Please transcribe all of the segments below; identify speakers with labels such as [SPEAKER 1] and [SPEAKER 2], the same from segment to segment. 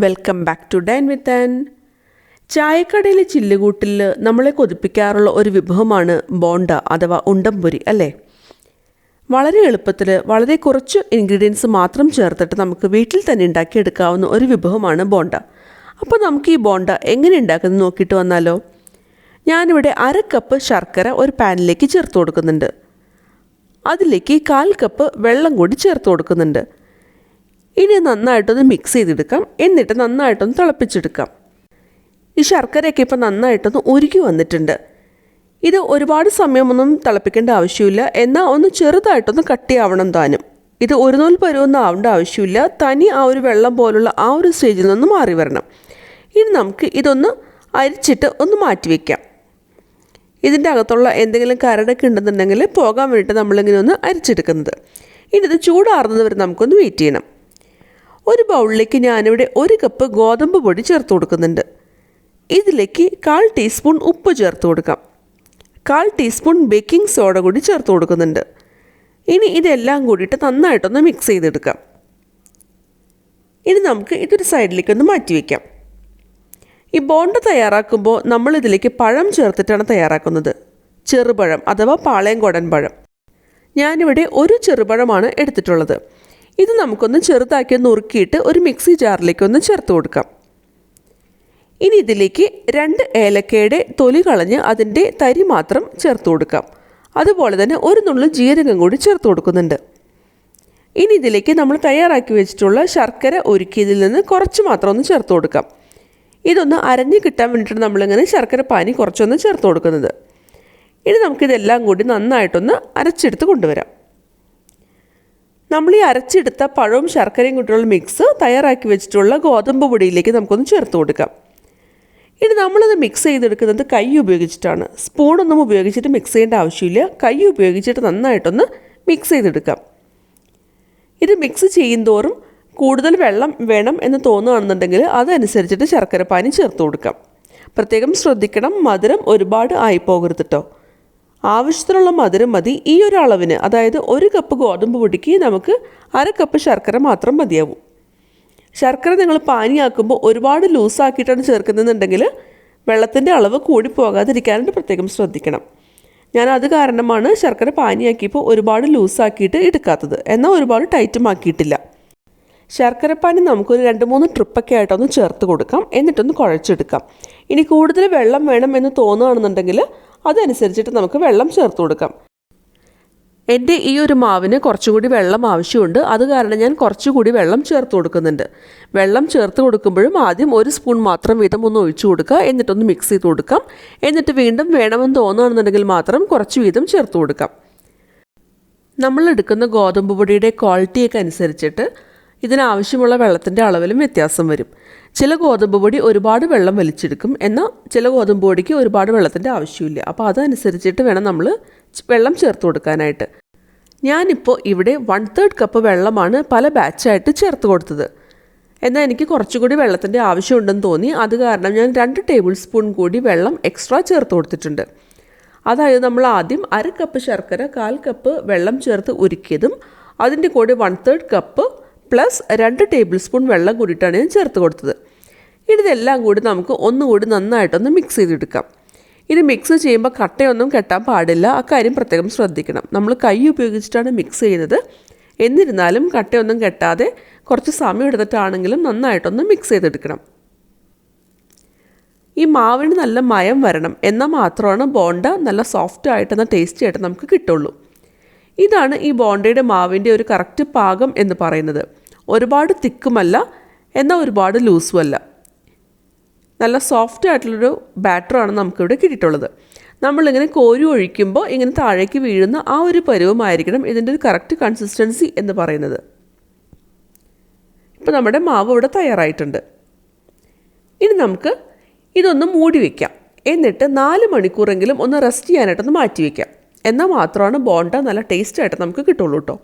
[SPEAKER 1] Welcome back to dine with Ann. ചായക്കടയിലെ ചില്ലുകൂട്ടിൽ നമ്മളെ കൊതിപ്പിക്കാറുള്ള ഒരു വിഭവമാണ് ബോണ്ട അഥവാ ഉണ്ടംപൊരി അല്ലേ. വളരെ എളുപ്പത്തിൽ വളരെ കുറച്ച് ഇൻഗ്രീഡിയൻസ് മാത്രം ചേർത്തിട്ട് നമുക്ക് വീട്ടിൽ തന്നെ ഉണ്ടാക്കിയെടുക്കാവുന്ന ഒരു വിഭവമാണ് ബോണ്ട. അപ്പോൾ നമുക്ക് ഈ ബോണ്ട എങ്ങനെ ഉണ്ടാക്കുന്നത് നോക്കിയിട്ട് വന്നാലോ. ഞാനിവിടെ 1/2 കപ്പ് ശർക്കര ഒരു പാനിലേക്ക് ചേർത്ത് കൊടുക്കുന്നുണ്ട്. അതിലേക്ക് 1/4 കപ്പ് വെള്ളം കൂടി ചേർത്ത് കൊടുക്കുന്നുണ്ട്. ഇനി നന്നായിട്ടൊന്ന് മിക്സ് ചെയ്തെടുക്കാം. എന്നിട്ട് നന്നായിട്ടൊന്ന് തിളപ്പിച്ചെടുക്കാം. ഈ ശർക്കരയൊക്കെ ഇപ്പോൾ നന്നായിട്ടൊന്ന് ഉരുകി വന്നിട്ടുണ്ട്. ഇത് ഒരുപാട് സമയമൊന്നും തിളപ്പിക്കേണ്ട ആവശ്യമില്ല, എന്നാൽ ഒന്ന് ചെറുതായിട്ടൊന്ന് കട്ടിയാവണം താനും. ഇത് ഒരു നൂൽ പരുവൊന്നും ആവേണ്ട ആവശ്യമില്ല. തനി ആ ഒരു വെള്ളം പോലുള്ള ആ ഒരു സ്റ്റേജിൽ നിന്ന് മാറി വരണം. ഇനി നമുക്ക് ഇതൊന്ന് അരിച്ചിട്ട് ഒന്ന് മാറ്റി വയ്ക്കാം. ഇതിൻ്റെ അകത്തുള്ള എന്തെങ്കിലും കരടൊക്കെ ഉണ്ടെന്നുണ്ടെങ്കിൽ പോകാൻ വേണ്ടിയിട്ട് നമ്മളിങ്ങനെ ഒന്ന് അരിച്ചെടുക്കുന്നത്. ഇനി ഇത് ചൂടാറുന്നത് വരെ നമുക്കൊന്ന് വെയിറ്റ് ചെയ്യണം. ഒരു ബൗളിലേക്ക് ഞാനിവിടെ 1 കപ്പ് ഗോതമ്പ് പൊടി ചേർത്ത് കൊടുക്കുന്നുണ്ട്. ഇതിലേക്ക് 1/4 ടീസ്പൂൺ ഉപ്പ് ചേർത്ത് കൊടുക്കാം. 1/4 ടീസ്പൂൺ ബേക്കിംഗ് സോഡ കൂടി ചേർത്ത് കൊടുക്കുന്നുണ്ട്. ഇനി ഇതെല്ലാം കൂടിയിട്ട് നന്നായിട്ടൊന്ന് മിക്സ് ചെയ്തെടുക്കാം. ഇനി നമുക്ക് ഇതൊരു സൈഡിലേക്കൊന്ന് മാറ്റി വയ്ക്കാം. ഈ ബോണ്ട തയ്യാറാക്കുമ്പോൾ നമ്മളിതിലേക്ക് പഴം ചേർത്തിട്ടാണ് തയ്യാറാക്കുന്നത്. ചെറുപഴം അഥവാ പാളയംകോടൻ പഴം. ഞാനിവിടെ ഒരു ചെറുപഴമാണ് എടുത്തിട്ടുള്ളത്. ഇത് നമുക്കൊന്ന് ചെറുതാക്കി നുറുക്കിയിട്ട് ഒരു മിക്സി ജാറിലേക്കൊന്ന് ചേർത്ത് കൊടുക്കാം. ഇനി ഇതിലേക്ക് 2 ഏലക്കയുടെ തൊലി കളഞ്ഞ് അതിൻ്റെ തരി മാത്രം ചേർത്ത് കൊടുക്കാം. അതുപോലെ തന്നെ ഒരു നുള്ളു ജീരകം കൂടി ചേർത്ത് കൊടുക്കുന്നുണ്ട്. ഇനി ഇതിലേക്ക് നമ്മൾ തയ്യാറാക്കി വെച്ചിട്ടുള്ള ശർക്കര ഉരുക്കിയതിൽ നിന്ന് കുറച്ച് മാത്രം ഒന്ന് ചേർത്ത് കൊടുക്കാം. ഇതൊന്ന് അരഞ്ഞ് കിട്ടാൻ വേണ്ടിയിട്ട് നമ്മളിങ്ങനെ ശർക്കര പാനി കുറച്ചൊന്ന് ചേർത്ത് കൊടുക്കുന്നത്. ഇനി നമുക്കിതെല്ലാം കൂടി നന്നായിട്ടൊന്ന് അരച്ചെടുത്ത് കൊണ്ടുവരാം. നമ്മൾ ഈ അരച്ചെടുത്ത പഴവും ശർക്കരയും കൂട്ടിയുള്ള മിക്സ് തയ്യാറാക്കി വെച്ചിട്ടുള്ള ഗോതമ്പ് പൊടിയിലേക്ക് നമുക്കൊന്ന് ചേർത്ത് കൊടുക്കാം. ഇനി നമ്മളത് മിക്സ് ചെയ്തെടുക്കുന്നത് കൈ ഉപയോഗിച്ചിട്ടാണ്. സ്പൂണൊന്നും ഉപയോഗിച്ചിട്ട് മിക്സ് ചെയ്യേണ്ട ആവശ്യമില്ല. കൈ ഉപയോഗിച്ചിട്ട് നന്നായിട്ടൊന്ന് മിക്സ് ചെയ്തെടുക്കാം. ഇത് മിക്സ് ചെയ്യുന്തോറും കൂടുതൽ വെള്ളം വേണം എന്ന് തോന്നുകയാണെന്നുണ്ടെങ്കിൽ അതനുസരിച്ചിട്ട് ശർക്കര പാനി ചേർത്ത് കൊടുക്കാം. പ്രത്യേകം ശ്രദ്ധിക്കണം, മധുരം ഒരുപാട് ആയിപ്പോകരുത് കേട്ടോ. ആവശ്യത്തിനുള്ള മധുരം മതി. ഈ ഒരു അളവിന്, അതായത് 1 കപ്പ് ഗോതമ്പ് പൊടിക്ക് നമുക്ക് 1/2 കപ്പ് ശർക്കര മാത്രം മതിയാവും. ശർക്കര നിങ്ങൾ പാനിയാക്കുമ്പോൾ ഒരുപാട് ലൂസാക്കിയിട്ടാണ് ചേർക്കുന്നതെന്നുണ്ടെങ്കിൽ വെള്ളത്തിൻ്റെ അളവ് കൂടി പോകാതിരിക്കാനായിട്ട് പ്രത്യേകം ശ്രദ്ധിക്കണം. ഞാൻ അത് കാരണമാണ് ശർക്കര പാനിയാക്കിയപ്പോൾ ഒരുപാട് ലൂസാക്കിയിട്ട് എടുക്കാത്തത്, എന്നാൽ ഒരുപാട് ടൈറ്റും ആക്കിയിട്ടില്ല. ശർക്കരപ്പാനി നമുക്കൊരു 2-3 ട്രിപ്പൊക്കെ ആയിട്ടൊന്ന് ചേർത്ത് കൊടുക്കാം. എന്നിട്ടൊന്ന് കുഴച്ചെടുക്കാം. ഇനി കൂടുതൽ വെള്ളം വേണം എന്ന് തോന്നുകയാണെന്നുണ്ടെങ്കിൽ അതനുസരിച്ചിട്ട് നമുക്ക് വെള്ളം ചേർത്ത് കൊടുക്കാം. എൻ്റെ ഈ ഒരു മാവിന് കുറച്ചുകൂടി വെള്ളം ആവശ്യമുണ്ട്. അത് കാരണം ഞാൻ കുറച്ചുകൂടി വെള്ളം ചേർത്ത് കൊടുക്കുന്നുണ്ട്. വെള്ളം ചേർത്ത് കൊടുക്കുമ്പോഴും ആദ്യം 1 സ്പൂൺ മാത്രം വീതം ഒന്ന് ഒഴിച്ചു കൊടുക്കുക. എന്നിട്ടൊന്ന് മിക്സ് ചെയ്ത് കൊടുക്കാം. എന്നിട്ട് വീണ്ടും വേണമെന്ന് തോന്നുകയാണെന്നുണ്ടെങ്കിൽ മാത്രം കുറച്ച് വീതം ചേർത്ത് കൊടുക്കാം. നമ്മളെടുക്കുന്ന ഗോതമ്പ് പൊടിയുടെ ക്വാളിറ്റിയൊക്കെ അനുസരിച്ചിട്ട് ഇതിനാവശ്യമുള്ള വെള്ളത്തിൻ്റെ അളവിലും വ്യത്യാസം വരും. ചില ഗോതമ്പ് പൊടി ഒരുപാട് വെള്ളം വലിച്ചെടുക്കും, എന്നാൽ ചില ഗോതമ്പ് പൊടിക്ക് ഒരുപാട് വെള്ളത്തിൻ്റെ ആവശ്യമില്ല. അപ്പോൾ അതനുസരിച്ചിട്ട് വേണം നമ്മൾ വെള്ളം ചേർത്ത് കൊടുക്കാനായിട്ട്. ഞാനിപ്പോൾ ഇവിടെ 1/3 കപ്പ് വെള്ളമാണ് പല ബാച്ചായിട്ട് ചേർത്ത് കൊടുത്തത്. എന്നാൽ എനിക്ക് കുറച്ചുകൂടി വെള്ളത്തിൻ്റെ ആവശ്യമുണ്ടെന്ന് തോന്നി. അത് കാരണം ഞാൻ 2 ടേബിൾ സ്പൂൺ കൂടി വെള്ളം എക്സ്ട്രാ ചേർത്ത് കൊടുത്തിട്ടുണ്ട്. അതായത് നമ്മൾ ആദ്യം 1/2 കപ്പ് ശർക്കര 1/4 കപ്പ് വെള്ളം ചേർത്ത് ഉരുക്കിയതും അതിൻ്റെ കൂടെ 1/3 കപ്പ് പ്ലസ് 2 ടേബിൾ സ്പൂൺ വെള്ളം കൂടിയിട്ടാണ് ഞാൻ ചേർത്ത് കൊടുത്തത്. ഇതെല്ലാം കൂടി നമുക്ക് ഒന്നുകൂടി നന്നായിട്ടൊന്ന് മിക്സ് ചെയ്തെടുക്കാം. ഇത് മിക്സ് ചെയ്യുമ്പോൾ കട്ടയൊന്നും കെട്ടാൻ പാടില്ല. അക്കാര്യം പ്രത്യേകം ശ്രദ്ധിക്കണം. നമ്മൾ കൈ ഉപയോഗിച്ചിട്ടാണ് മിക്സ് ചെയ്യുന്നത്. എന്നിരുന്നാലും കട്ടയൊന്നും കെട്ടാതെ കുറച്ച് സമയം എടുത്തിട്ടാണെങ്കിലും നന്നായിട്ടൊന്ന് മിക്സ് ചെയ്തെടുക്കണം. ഈ മാവിന് നല്ല മയം വരണം, എന്നാൽ മാത്രമാണ് ബോണ്ട നല്ല സോഫ്റ്റ് ആയിട്ടെന്ന ടേസ്റ്റി ആയിട്ട് നമുക്ക് കിട്ടുള്ളൂ. ഇതാണ് ഈ ബോണ്ടയുടെ മാവിൻ്റെ ഒരു കറക്റ്റ് പാകം എന്ന് പറയുന്നത്. ഒരുപാട് തിക്കുമല്ല, എന്നാൽ ഒരുപാട് ലൂസുമല്ല. നല്ല സോഫ്റ്റ് ആയിട്ടുള്ളൊരു ബാറ്ററാണ് നമുക്കിവിടെ കിട്ടിയിട്ടുള്ളത്. നമ്മളിങ്ങനെ കോരി ഒഴിക്കുമ്പോൾ ഇങ്ങനെ താഴേക്ക് വീഴുന്ന ആ ഒരു പരുവമായിരിക്കണം ഇതിൻ്റെ ഒരു കറക്റ്റ് കൺസിസ്റ്റൻസി എന്ന് പറയുന്നത്. ഇപ്പോൾ നമ്മുടെ മാവ് ഇവിടെ തയ്യാറായിട്ടുണ്ട്. ഇനി നമുക്ക് ഇതൊന്ന് മൂടി വയ്ക്കാം. എന്നിട്ട് 4 മണിക്കൂറെങ്കിലും ഒന്ന് റെസ്റ്റ് ചെയ്യാനായിട്ടൊന്ന് മാറ്റി വയ്ക്കാം. എന്നാൽ മാത്രമാണ് ബോണ്ട നല്ല ടേസ്റ്റായിട്ട് നമുക്ക് കിട്ടുള്ളൂ കേട്ടോ.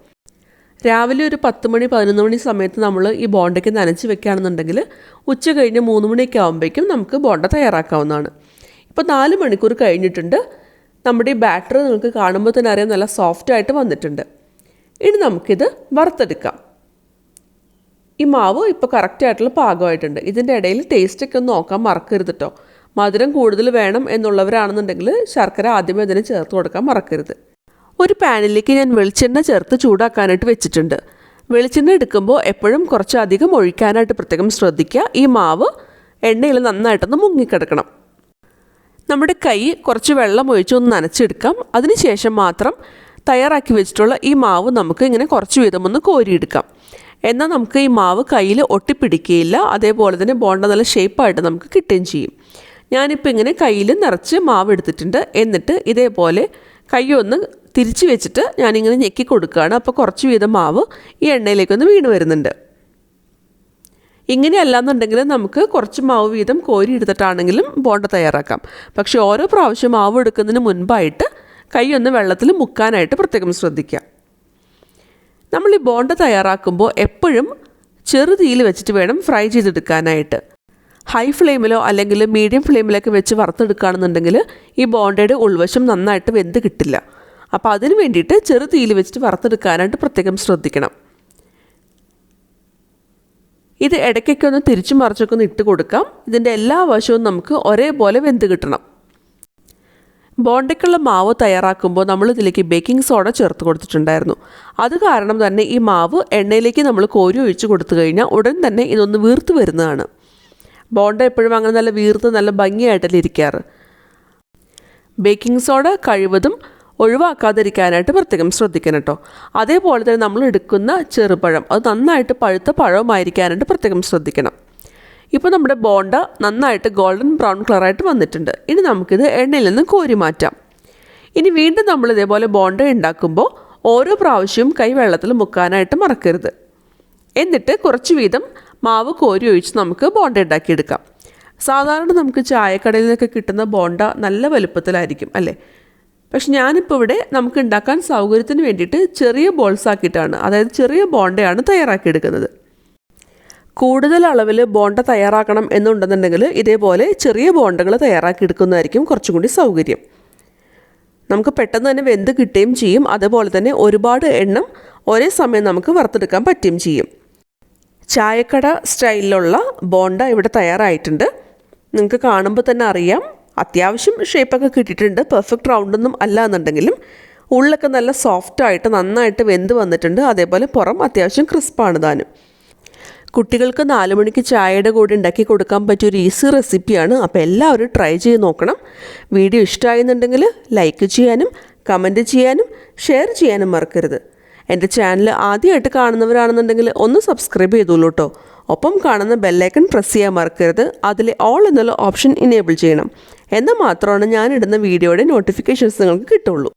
[SPEAKER 1] രാവിലെ ഒരു 10 മണി 11 മണി സമയത്ത് നമ്മൾ ഈ ബോണ്ടയ്ക്ക് നനച്ച് വെക്കുകയാണെന്നുണ്ടെങ്കിൽ ഉച്ച കഴിഞ്ഞ് 3 മണിയൊക്കെ ആകുമ്പോഴേക്കും നമുക്ക് ബോണ്ട തയ്യാറാക്കാവുന്നതാണ്. ഇപ്പോൾ 4 മണിക്കൂർ കഴിഞ്ഞിട്ടുണ്ട്. നമ്മുടെ ഈ ബാറ്റർ നിങ്ങൾക്ക് കാണുമ്പോൾ തന്നെ അറിയാം നല്ല സോഫ്റ്റായിട്ട് വന്നിട്ടുണ്ട്. ഇനി നമുക്കിത് വറുത്തെടുക്കാം. ഈ മാവ് ഇപ്പോൾ കറക്റ്റായിട്ടുള്ള പാകമായിട്ടുണ്ട്. ഇതിൻ്റെ ഇടയിൽ ടേസ്റ്റൊക്കെ ഒന്ന് നോക്കാൻ മറക്കരുത് കേട്ടോ. മധുരം കൂടുതൽ വേണം എന്നുള്ളവരാണെന്നുണ്ടെങ്കിൽ ശർക്കര ആദ്യമേ ഇതിന് ചേർത്ത് കൊടുക്കാൻ മറക്കരുത്. ഒരു പാനിലേക്ക് ഞാൻ വെളിച്ചെണ്ണ ചേർത്ത് ചൂടാക്കാനായിട്ട് വെച്ചിട്ടുണ്ട്. വെളിച്ചെണ്ണ എടുക്കുമ്പോൾ എപ്പോഴും കുറച്ചധികം ഒഴിക്കാനായിട്ട് പ്രത്യേകം ശ്രദ്ധിക്കുക. ഈ മാവ് എണ്ണയിൽ നന്നായിട്ടൊന്ന് മുങ്ങിക്കിടക്കണം. നമ്മുടെ കൈ കുറച്ച് വെള്ളം ഒഴിച്ച് ഒന്ന് നനച്ചെടുക്കാം. അതിനുശേഷം മാത്രം തയ്യാറാക്കി വെച്ചിട്ടുള്ള ഈ മാവ് നമുക്ക് ഇങ്ങനെ കുറച്ച് വീതം ഒന്ന് കോരിയെടുക്കാം. എന്നാൽ നമുക്ക് ഈ മാവ് കയ്യിൽ ഒട്ടിപ്പിടിക്കുകയില്ല. അതേപോലെ തന്നെ ബോണ്ട നല്ല ഷേപ്പായിട്ട് നമുക്ക് കിട്ടുകയും ചെയ്യും. ഞാനിപ്പോൾ ഇങ്ങനെ കയ്യിൽ നിറച്ച് മാവ് എടുത്തിട്ടുണ്ട്. എന്നിട്ട് ഇതേപോലെ കൈ ഒന്ന് തിരിച്ച് വെച്ചിട്ട് ഞാനിങ്ങനെ ഞെക്കി കൊടുക്കുകയാണ്. അപ്പോൾ കുറച്ച് വീതം മാവ് ഈ എണ്ണയിലേക്കൊന്ന് വീണ് വരുന്നുണ്ട്. ഇങ്ങനെയല്ലാന്നുണ്ടെങ്കിൽ നമുക്ക് കുറച്ച് മാവ് വീതം കോരി എടുത്തിട്ടാണെങ്കിലും ബോണ്ട തയ്യാറാക്കാം. പക്ഷേ ഓരോ പ്രാവശ്യം മാവ് എടുക്കുന്നതിന് മുൻപായിട്ട് കൈ ഒന്ന് വെള്ളത്തിൽ മുക്കാനായിട്ട് പ്രത്യേകം ശ്രദ്ധിക്കാം. നമ്മൾ ഈ ബോണ്ട തയ്യാറാക്കുമ്പോൾ എപ്പോഴും ചെറുതീയിൽ വെച്ചിട്ട് വേണം ഫ്രൈ ചെയ്തെടുക്കാനായിട്ട്. ഹൈ ഫ്ലെയിമിലോ അല്ലെങ്കിൽ മീഡിയം ഫ്ലെയിമിലൊക്കെ വെച്ച് വറുത്തെടുക്കുകയാണെന്നുണ്ടെങ്കിൽ ഈ ബോണ്ടയുടെ ഉൾവശം നന്നായിട്ട് വെന്ത് കിട്ടില്ല. അപ്പോൾ അതിന് വേണ്ടിയിട്ട് ചെറുതീയിൽ വെച്ചിട്ട് വറുത്തെടുക്കാനായിട്ട് പ്രത്യേകം ശ്രദ്ധിക്കണം. ഇത് ഇടയ്ക്കൊക്കെ ഒന്ന് തിരിച്ചും മറിച്ചൊക്കെ ഒന്ന് ഇട്ട് കൊടുക്കാം. ഇതിൻ്റെ എല്ലാ വശവും നമുക്ക് ഒരേപോലെ വെന്ത് കിട്ടണം. ബോണ്ടയ്ക്കുള്ള മാവ് തയ്യാറാക്കുമ്പോൾ നമ്മൾ ഇതിലേക്ക് ബേക്കിംഗ് സോഡ ചേർത്ത് കൊടുത്തിട്ടുണ്ടായിരുന്നു. അത് കാരണം തന്നെ ഈ മാവ് എണ്ണയിലേക്ക് നമ്മൾ കോരി ഒഴിച്ച് കൊടുത്തു കഴിഞ്ഞാൽ ഉടൻ തന്നെ ഇതൊന്ന് വീർത്ത് വരുന്നതാണ്. ബോണ്ട എപ്പോഴും അങ്ങനെ നല്ല വീർത്ത് നല്ല ഭംഗിയായിട്ടല്ലേ ഇരിക്കാറ്. ബേക്കിംഗ് സോഡ കഴിവതും ഒഴിവാക്കാതിരിക്കാനായിട്ട് പ്രത്യേകം ശ്രദ്ധിക്കണം കേട്ടോ. അതേപോലെ തന്നെ നമ്മൾ എടുക്കുന്ന ചെറുപഴം അത് നന്നായിട്ട് പഴുത്ത പഴവുമായിരിക്കാനായിട്ട് പ്രത്യേകം ശ്രദ്ധിക്കണം. ഇപ്പോൾ നമ്മുടെ ബോണ്ട നന്നായിട്ട് ഗോൾഡൻ ബ്രൗൺ കളറായിട്ട് വന്നിട്ടുണ്ട്. ഇനി നമുക്കിത് എണ്ണയിൽ നിന്ന് കോരി മാറ്റാം. ഇനി വീണ്ടും നമ്മൾ ഇതേപോലെ ബോണ്ട ഉണ്ടാക്കുമ്പോൾ ഓരോ പ്രാവശ്യവും കൈ വെള്ളത്തിൽ മുക്കാനായിട്ട് മറക്കരുത്. എന്നിട്ട് കുറച്ച് വീതം മാവ് കോരി ഒഴിച്ച് നമുക്ക് ബോണ്ട ഉണ്ടാക്കിയെടുക്കാം. സാധാരണ നമുക്ക് ചായക്കടയിൽ നിന്നൊക്കെ കിട്ടുന്ന ബോണ്ട നല്ല വലുപ്പത്തിലായിരിക്കും അല്ലേ. പക്ഷെ ഞാനിപ്പോൾ ഇവിടെ നമുക്ക് ഉണ്ടാക്കാൻ സൗകര്യത്തിന് വേണ്ടിയിട്ട് ചെറിയ ബോൾസ് ആക്കിയിട്ടാണ്, അതായത് ചെറിയ ബോണ്ടയാണ് തയ്യാറാക്കിയെടുക്കുന്നത്. കൂടുതൽ അളവിൽ ബോണ്ട തയ്യാറാക്കണം എന്നുണ്ടെന്നുണ്ടെങ്കിൽ ഇതേപോലെ ചെറിയ ബോണ്ടകൾ തയ്യാറാക്കിയെടുക്കുന്നതായിരിക്കും കുറച്ചും കൂടി സൗകര്യം. നമുക്ക് പെട്ടെന്ന് തന്നെ വെന്ത് കിട്ടുകയും ചെയ്യും. അതുപോലെ തന്നെ ഒരുപാട് എണ്ണം ഒരേ സമയം നമുക്ക് വറുത്തെടുക്കാൻ പറ്റുകയും ചെയ്യും. ചായക്കട സ്റ്റൈലിലുള്ള ബോണ്ട ഇവിടെ തയ്യാറായിട്ടുണ്ട്. നിങ്ങൾക്ക് കാണുമ്പോൾ തന്നെ അറിയാം അത്യാവശ്യം ഷേപ്പൊക്കെ കിട്ടിയിട്ടുണ്ട്. പെർഫെക്റ്റ് റൗണ്ടൊന്നും അല്ല എന്നുണ്ടെങ്കിലും ഉള്ളൊക്കെ നല്ല സോഫ്റ്റായിട്ട് നന്നായിട്ട് വെന്ത് വന്നിട്ടുണ്ട്. അതേപോലെ പുറം അത്യാവശ്യം ക്രിസ്പാണ് താനും. കുട്ടികൾക്ക് 4 മണിക്ക് ചായയുടെ കൂടെ ഉണ്ടാക്കി കൊടുക്കാൻ പറ്റിയൊരു ഈസി റെസിപ്പിയാണ്. അപ്പോൾ എല്ലാവരും ട്രൈ ചെയ്ത് നോക്കണം. വീഡിയോ ഇഷ്ടമായെന്നുണ്ടെങ്കിൽ ലൈക്ക് ചെയ്യാനും കമൻറ്റ് ചെയ്യാനും ഷെയർ ചെയ്യാനും മറക്കരുത്. എൻ്റെ ചാനൽ ആദ്യമായിട്ട് കാണുന്നവരാണെന്നുണ്ടെങ്കിൽ ഒന്ന് സബ്സ്ക്രൈബ് ചെയ്തോളൂ കേട്ടോ. ഒപ്പം കാണുന്ന ബെല്ലൈക്കൺ പ്രസ് ചെയ്യാൻ മറക്കരുത്. അതിൽ ഓൾ എന്നുള്ള ഓപ്ഷൻ ഇനേബിൾ ചെയ്യണം. എന്നാൽ മാത്രമാണ് ഞാനിടുന്ന വീഡിയോയുടെ നോട്ടിഫിക്കേഷൻസ് നിങ്ങൾക്ക് കിട്ടുള്ളൂ.